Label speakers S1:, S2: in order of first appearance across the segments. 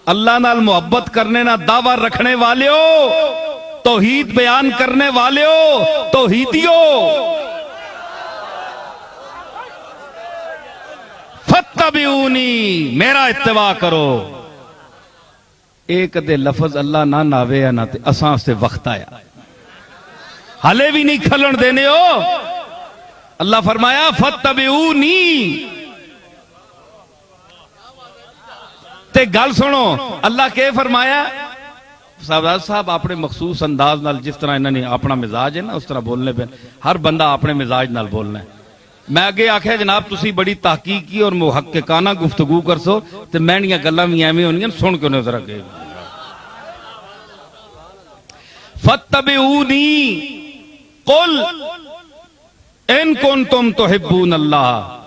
S1: اللہ نال محبت کرنے نہ دعویٰ رکھنے والے ہو، توحید بیان کرنے والے ہو، توحیدیو، فتبعونی، میرا اتباع کرو۔ ایک دے لفظ اللہ نہ ناوے نہ تے اساں سے وقت آیا، حالے بھی نہیں کھلن دینے ہو۔ اللہ فرمایا فتبعونی، تے گل سنو اللہ کے فرمایا صاحب اپنے مخصوص انداز نال، جس طرح انہوں نے اپنا مزاج ہے نا اس طرح بولنے پہ، ہر بندہ اپنے مزاج نال بولنا ہے۔ میں اگے آکھیا جناب تسی بڑی تحقیقی اور محققانہ گفتگو کرسو تے مہنیاں گلاں وی ایویں ہونیاں، سن کے نظر اگے فتبعونی قل ان کنتم تحبون اللہ۔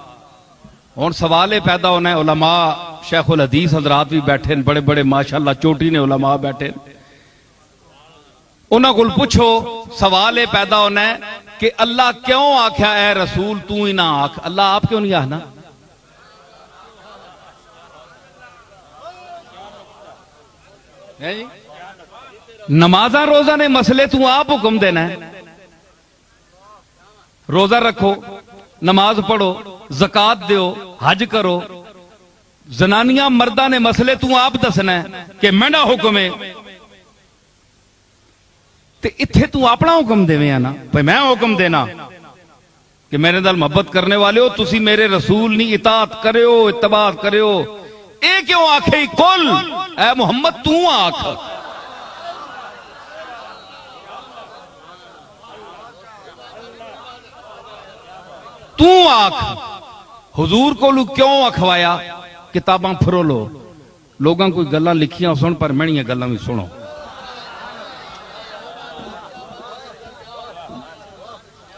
S1: ہن سوال یہ پیدا ہونا ہے، علماء شیخ الحدیث حضرات بھی بیٹھے، بڑے بڑے ماشاءاللہ چوٹی نے علماء بیٹھے، انہاں کول پوچھو، سوال یہ پیدا ہونا ہے کہ اللہ کیوں آکھیا اے رسول تو ہی نہ آکھ، اللہ آپ کیوں نہیں آنا؟ نمازاں روزہ نے مسئلے تو آپ حکم دینا ہے، روزہ رکھو، نماز پڑھو، زکات دیو، حج کرو، زنانیاں مردہ نے مسئلے تو آپ دسنا ہے کہ میرا حکم ہے، تے اتھے تو اپنا حکم دے میں نا بھئی میں حکم دینا کہ میرے دل محبت کرنے والے ہو، تسی میرے رسول نہیں اطاعت کرے ہو، اتباع کرے ہو، اے کیوں آکھے قل اے محمد تو آکھ، تو آکھ۔ حضور کو کیوں اکھوایا؟ کتاباں پھرو لو، لوگاں کوئی گلاں لکھیاں سن پر مینیاں گلاں بھی سنو۔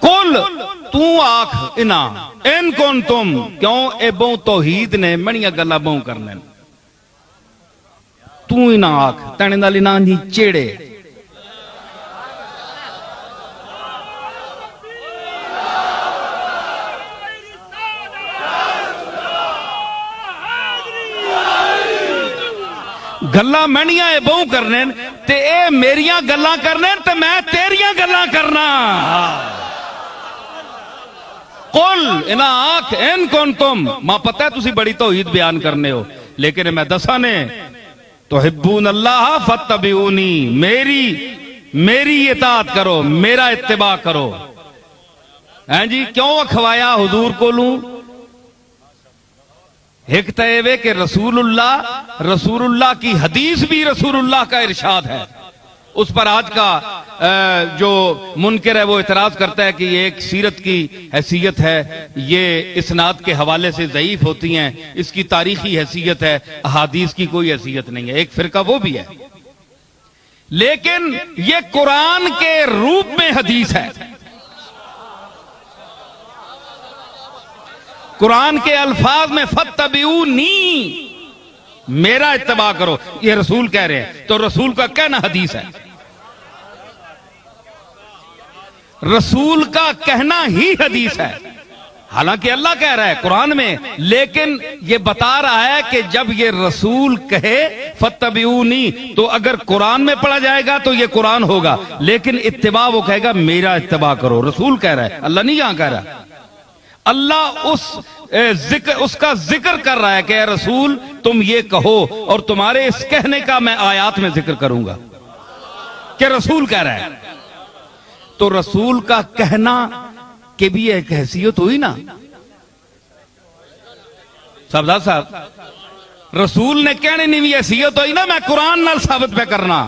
S1: قل تو آکھ انا ان کنتم، کیوں اے بہوں توحید نے مینیاں گلاں بہوں کرنے، تو ہی نہ آکھ، تینے نالی نہ جی چیڑے۔ گلاں مینیاں اے بہوں کرنے تے اے میریاں گلاں کرنے تے میں تیریاں گلاں کرنا۔ قل انا آکھ ان کنتم، ماں پتہ ہے تسی بڑی توحید بیان کرنے ہو، لیکن میں دسا نے تحبون اللہ فتبعونی، میری اطاعت کرو، میرا اتباع کرو۔ ہیں جی کیوں اکھوایا حضور کو لوں؟ ایک تیوے کہ رسول اللہ کی حدیث بھی رسول اللہ کا ارشاد ہے، اس پر آج کا جو منکر ہے وہ اعتراض کرتا ہے کہ یہ ایک سیرت کی حیثیت ہے، یہ اسناد کے حوالے سے ضعیف ہوتی ہیں، اس کی تاریخی حیثیت ہے، احادیث کی کوئی حیثیت نہیں ہے، ایک فرقہ وہ بھی ہے، لیکن یہ قرآن کے روپ میں حدیث ہے، قرآن کے الفاظ میں فتبعونی، میرا اتباع کرو، یہ رسول کہہ رہے ہیں، تو رسول کا کہنا حدیث ہے، رسول کا کہنا ہی حدیث ہے، حالانکہ اللہ کہہ رہا ہے قرآن میں، لیکن یہ بتا رہا ہے کہ جب یہ رسول کہے فتبعونی تو اگر قرآن میں پڑھا جائے گا تو یہ قرآن ہوگا، لیکن اتباع وہ کہے گا میرا اتباع کرو، رسول کہہ رہا ہے، اللہ نہیں یہاں کہہ رہا۔ اللہ اس کا ذکر کر رہا ہے کہ اے رسول تم یہ کہو، اور تمہارے اس کہنے کا میں آیات میں ذکر کروں گا کہ رسول کہہ رہا ہے، تو رسول کا کہنا کہ بھی ایک حیثیت ہوئی نا۔ سبزاد صاحب رسول نے کہنے نہیں بھی حیثیت ہوئی نا، میں قرآن نال ثابت پہ کرنا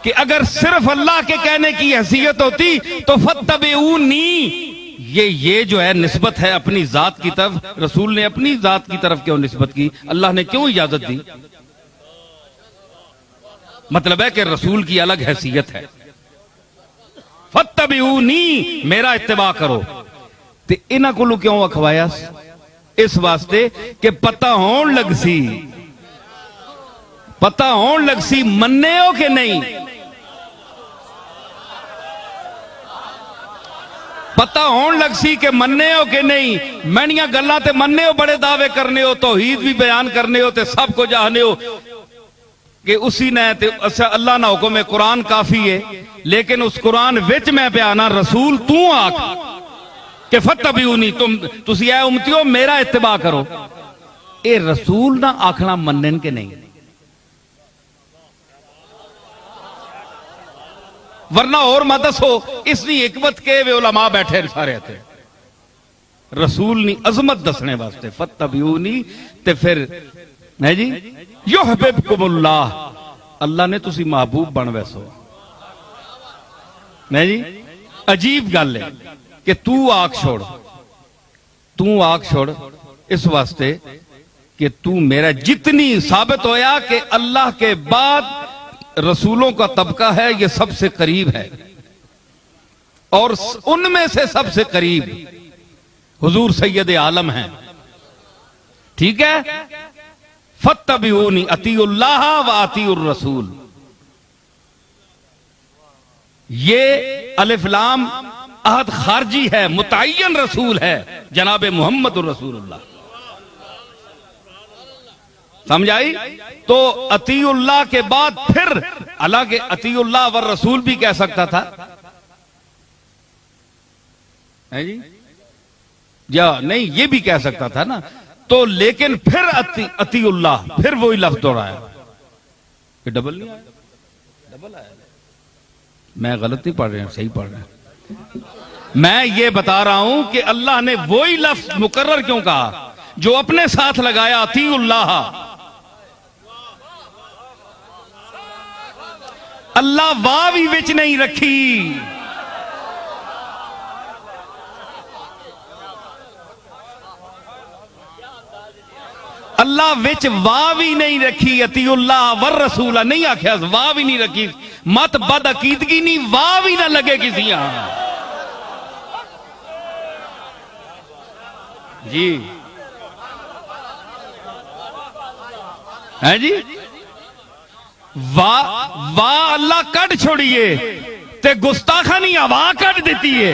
S1: کہ اگر صرف اللہ کے کہنے کی حیثیت ہوتی تو فتبعونی، یہ جو ہے نسبت ہے اپنی ذات کی طرف، رسول نے اپنی ذات کی طرف کیوں نسبت کی؟ اللہ نے کیوں اجازت دی؟ مطلب ہے کہ رسول کی الگ حیثیت ہے، فتبعونی، میرا اتباع کرو۔ تے انہاں کولوں کیوں اکھوایا؟ اس واسطے کہ پتہ ہون لگ سی مننے ہو کہ نہیں؟ پتہ ہون لگ سی کہ مننے ہو کہ نہیں، مینیاں گلاں تے مننے ہو، بڑے دعوے کرنے ہو، توحید بھی بیان کرنے ہو تے سب کو جانے ہو کہ اسی نے تے اللہ نہ حکم ہے قرآن کافی ہے، لیکن اس قرآن وچ میں بیانا رسول تو آکھ کہ فتبعونی، تسی اے امتیو میرا اتباع کرو، اے رسول نہ آکھنا منن کے نہیں، ورنہ اور مدس ہو اس نے حکمت کے وے علماء بیٹھے سارے تھے، رسول نے عظمت دسنے واسطے فتبعونی تے پھر ہے جی یحببکم اللہ، اللہ نے تسی محبوب بن ویسو ہے جی۔ عجیب گل ہے کہ تو آگ چھوڑ اس واسطے کہ تو میرا جتنی ثابت ہویا کہ اللہ کے بعد رسولوں کا طبقہ ہے یہ سب سے قریب ہے، اور ان میں سے سب سے قریب حضور سید عالم ہیں، ٹھیک ہے۔ فتبعونی، اطیعوا اللہ و اطیعوا الرسول، یہ الف لام عہد خارجی ہے، متعین رسول ہے جناب محمد الرسول اللہ، سمجھ آئی؟ تو اطیعوا اللہ کے بعد پھر حالانکہ اطیعوا اللہ والرسول بھی کہہ سکتا تھا جی، یا نہیں یہ بھی کہہ سکتا تھا نا، تو لیکن پھر اطیعوا اللہ، پھر وہی لفظ دوہرایا کہ ڈبل نہیں آیا، ڈبل آیا، میں غلط نہیں پڑھ رہا ہوں، صحیح پڑھ رہا ہوں، میں یہ بتا رہا ہوں کہ اللہ نے وہی لفظ مکرر کیوں کہا جو اپنے ساتھ لگایا اطیعوا اللہ، اللہ واوی وچ نہیں رکھی، اللہ وچ واوی نہیں رکھی، اطیعوا اللہ والرسول نہیں آکھیا، واوی نہیں رکھی، مت بد عقیدگی نہیں، واوی نہ لگے کسی یہاں جی، ہے جی، واہ اللہ کٹ چھوڑیے تے گستاخانی ہوا کٹ دیتی ہے،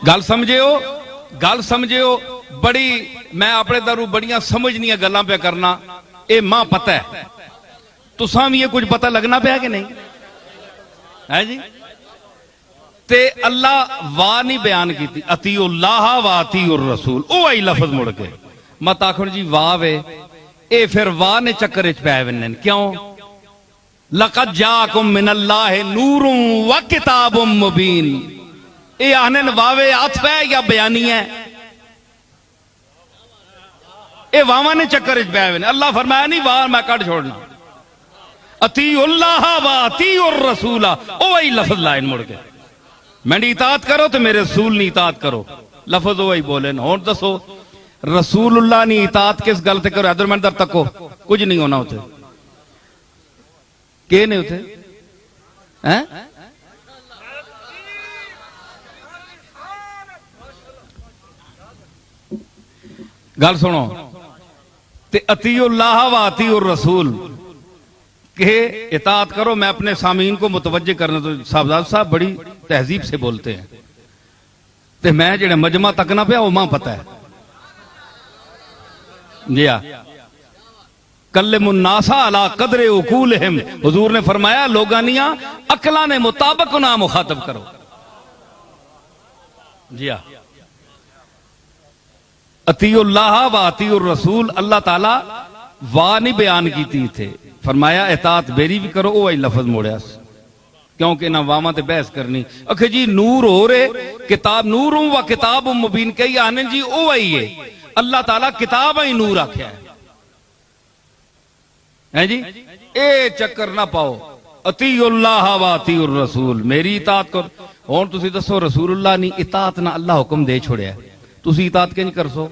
S1: گل سمجھے ہو بڑی، میں اپنے درو بڑیاں سمجھنیاں گلاں پہ کرنا، اے ماں پتہ ہے تساں بھی یہ کچھ پتہ لگنا پیا کہ نہیں ہے جی، تے اللہ واہ نہیں بیان کی تھی، اطیعوا اللہ و اطیعوا الرسول، او آئی لفظ مڑ کے مت آکھو جی واہ وے، اے پھر واہ نے چکر وچ پے ونن، کیوں؟ لقد جاءکم من اللہ نور و کتاب مبین، اے آنن واوے عطف ہے یا بیانی ہے؟ اے واواں نے چکر وچ پے ون، اللہ فرمایا نہیں واہ میں کٹ چھوڑنا، اطیعوا اللہ و اطیعوا الرسول، او وہی لفظ لائن مڑ کے میری اطاعت کرو تو میرے رسول نے اطاعت کرو، لفظ وہی بولے نا۔ ہن دسو رسول اللہ نے اطاعت کس گل تے کرو؟ ادھر میں در تکو، کچھ نہیں ہونا ہوتے، کہ نہیں ہوتے ہیں؟ گل سنو تے اطیعوا اللہ و اطیعوا الرسول کہ اطاعت کرو، میں اپنے سامعین کو متوجہ کرنا، تو صاحب بڑی تہذیب سے بولتے ہیں تے میں جڑے مجمع تک نہ پیا وہ ماں پتہ ہے جی ہاں، کلم الناس علی قدر عقولہم، حضور نے فرمایا لوگانیاں عقلاں نے مطابق نہ مخاطب کرو، جی ہاں، اطیعوا اللہ و اطیعوا الرسول، اللہ تعالیٰ واہ نہیں بیان کی تھے، فرمایا اطاعت میری بھی کرو، وہ لفظ موڑیا کیونکہ نہ واواں تے بحث کرنی، اکھے جی نور ہو رہے کتاب، نور و کتاب مبین، کئی آنے جی او آئی ہے، اللہ تعالیٰ کتاب ہی نور آکھیا ہے جی، اے چکر نہ پاؤ، اطیعوا اللہ و اطیعوا الرسول، میری اطاعت کر۔ اور تسی دسو رسول اللہ نے اطاعت نہ اللہ حکم دے چھوڑیا ہے، تسی اطاعت کہ نہیں کر سو؟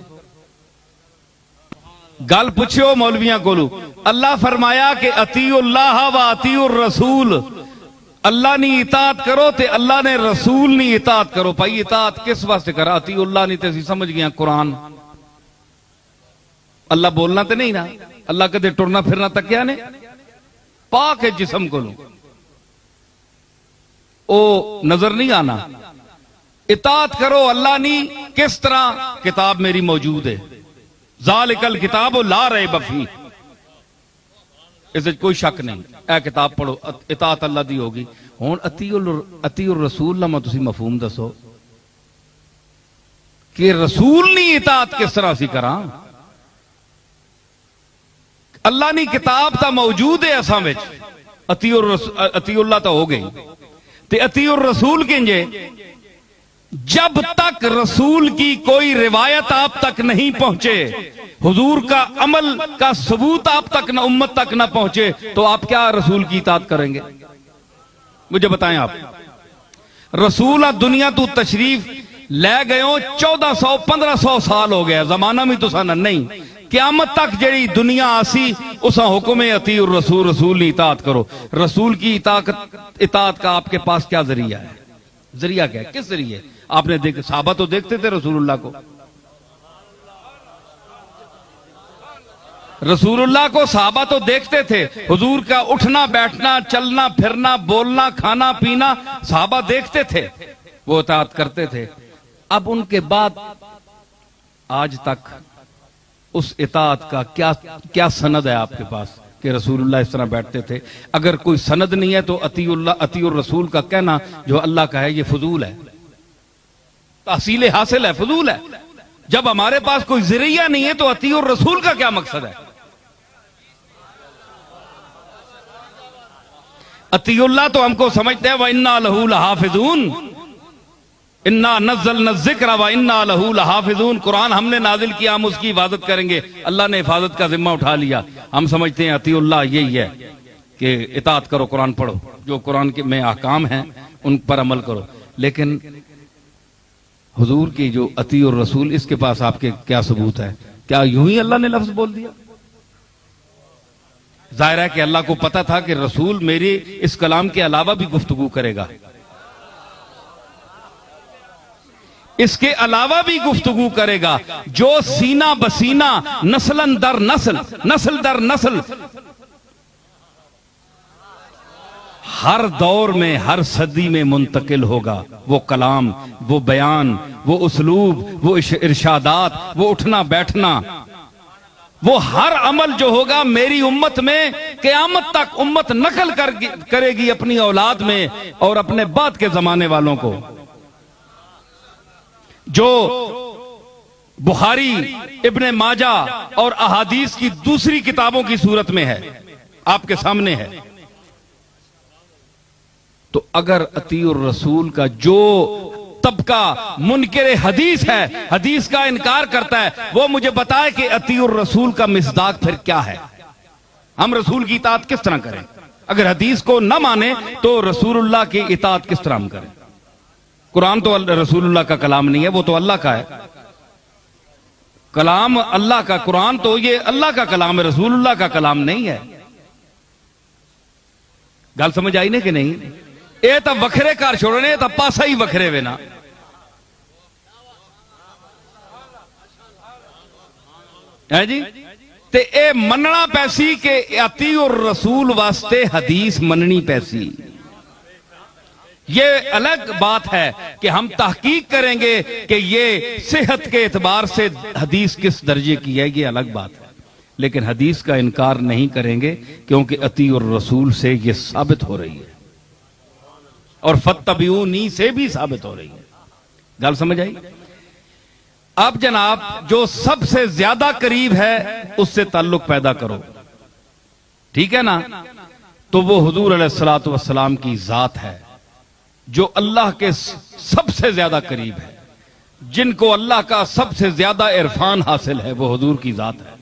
S1: گل پوچھو مولویاں کولو، اللہ فرمایا کہ اطیعوا اللہ و اطیعوا الرسول، اللہ نے اطاعت کرو تے اللہ نے رسول نے اطاعت کرو. بھائی اطاعت کس واسطے کرا؟ اطیعوا اللہ نہیں تے اسی سمجھ گیا قرآن. اللہ بولنا تے نہیں نا، اللہ کدے ٹرنا پھرنا تک کیا نے پاک ہے جسم کو لو او نظر نہیں آنا. اطاعت کرو اللہ نہیں. کس طرح؟ کتاب میری موجود ہے، ذالک الکتاب لا ریب فیہ، اس وچ کوئی شک نہیں. اے کتاب پڑھو، اطاعت اللہ دی ہوگی. ہن اطیعوا الرسول لما تسی مفہوم دسو کہ رسول نہیں اطاعت کس طرح سی کراں؟ اللہ نے کتاب تا موجود ہے اساں وچ، اطیعوا اللہ تا ہو گئی تے اطیعوا الرسول کنجے؟ جب تک رسول کی کوئی روایت آپ تک نہیں پہنچے، حضور کا عمل کا ثبوت آپ تک نہ امت تک نہ پہنچے، تو آپ کیا رسول کی اطاعت کریں گے؟ مجھے بتائیں آپ. رسول دنیا تو تشریف لے گئے ہو 1400-1500 سال ہو گیا، زمانہ میں تو سانا نہیں، قیامت تک جڑی دنیا آسی اسا حکم اطیعوا الرسول، رسول کی اطاعت کرو. رسول کی اطاعت کا آپ کے پاس کیا ذریعہ ہے؟ ذریعہ کیا ہے؟ کس ذریعے؟ آپ نے دیکھ صحابہ تو دیکھتے تھے رسول اللہ کو، رسول اللہ کو صحابہ تو دیکھتے تھے، حضور کا اٹھنا بیٹھنا چلنا پھرنا بولنا کھانا پینا صحابہ دیکھتے تھے، وہ اطاعت کرتے تھے. اب ان کے بعد آج تک اس اطاعت کا کیا سند ہے آپ کے پاس کہ رسول اللہ اس طرح بیٹھتے تھے؟ اگر کوئی سند نہیں ہے تو اطیعوا الرسول کا کہنا جو اللہ کا ہے یہ فضول ہے، تحصیل حاصل ہے، فضول ہے. جب ہمارے پاس کوئی ذریعہ نہیں ہے تو اطیعوا الرسول کا کیا مقصد ہے؟ اطیعوا اللہ تو ہم کو سمجھتے ہیں وَإِنَّا لَهُ لَحَافِظُونَ، اِنَّا نَزَّلْنَا الذِّكْرَ وَإِنَّا لَهُ لَحَافِظُونَ. قرآن ہم نے نازل کیا، ہم اس کی حفاظت کریں گے. اللہ نے حفاظت کا ذمہ اٹھا لیا. ہم سمجھتے ہیں اطیعوا اللہ یہی ہے کہ اطاعت کرو، قرآن پڑھو، جو قرآن کے میں احکام ہیں ان پر عمل کرو. لیکن حضور کی جو اطیعوا الرسول، اس کے پاس آپ کے کیا ثبوت ہے؟ کیا یوں ہی اللہ نے لفظ بول دیا؟ ظاہر ہے کہ اللہ کو پتا تھا کہ رسول میری اس کلام کے علاوہ بھی گفتگو کرے گا، اس کے علاوہ بھی گفتگو کرے گا، جو سینہ بسینہ نسل در نسل نسل در نسل ہر دور میں ہر صدی میں منتقل ہوگا. وہ کلام، وہ بیان، وہ اسلوب، وہ ارشادات، وہ اٹھنا بیٹھنا، وہ ہر عمل جو ہوگا میری امت میں قیامت تک امت نقل کرے گی اپنی اولاد میں اور اپنے بعد کے زمانے والوں کو. جو بخاری، ابن ماجہ اور احادیث کی دوسری کتابوں کی صورت میں ہے، آپ کے سامنے ہے. تو اگر اطیعوا الرسول کا جو طبقہ منکر حدیث ہے، حدیث کا انکار کرتا ہے، وہ مجھے بتائے کہ اطیعوا الرسول کا مصداق پھر کیا ہے؟ ہم رسول کی اطاعت کس طرح کریں؟ اگر حدیث کو نہ مانے تو رسول اللہ کی اطاعت کس طرح ہم کریں؟ قرآن تو رسول اللہ کا کلام نہیں ہے، وہ تو اللہ کا ہے. کلام اللہ کا، قرآن تو یہ اللہ کا کلام ہے، رسول اللہ کا کلام نہیں ہے. گل سمجھ آئی نہیں کہ نہیں؟ اے تا وکھرے کار چھوڑنے، تا پاسا ہی وکھرے وے نا. ہے جی تے اے مننا پیسی کہ اطیعوا الرسول واسطے حدیث مننی پیسی. یہ الگ بات ہے کہ ہم تحقیق کریں گے کہ یہ صحت کے اعتبار سے حدیث کس درجے کی ہے، یہ الگ بات ہے. لیکن حدیث کا انکار نہیں کریں گے کیونکہ اطیعوا الرسول سے یہ ثابت ہو رہی ہے اور فاتبعونی سے بھی ثابت ہو رہی ہے. گل سمجھ آئی؟ اب جناب جو سب سے زیادہ قریب ہے اس سے تعلق پیدا کرو، ٹھیک ہے نا؟ تو وہ حضور علیہ الصلوۃ والسلام کی ذات ہے جو اللہ کے سب سے زیادہ قریب ہے. جن کو اللہ کا سب سے زیادہ عرفان حاصل ہے وہ حضور کی ذات ہے.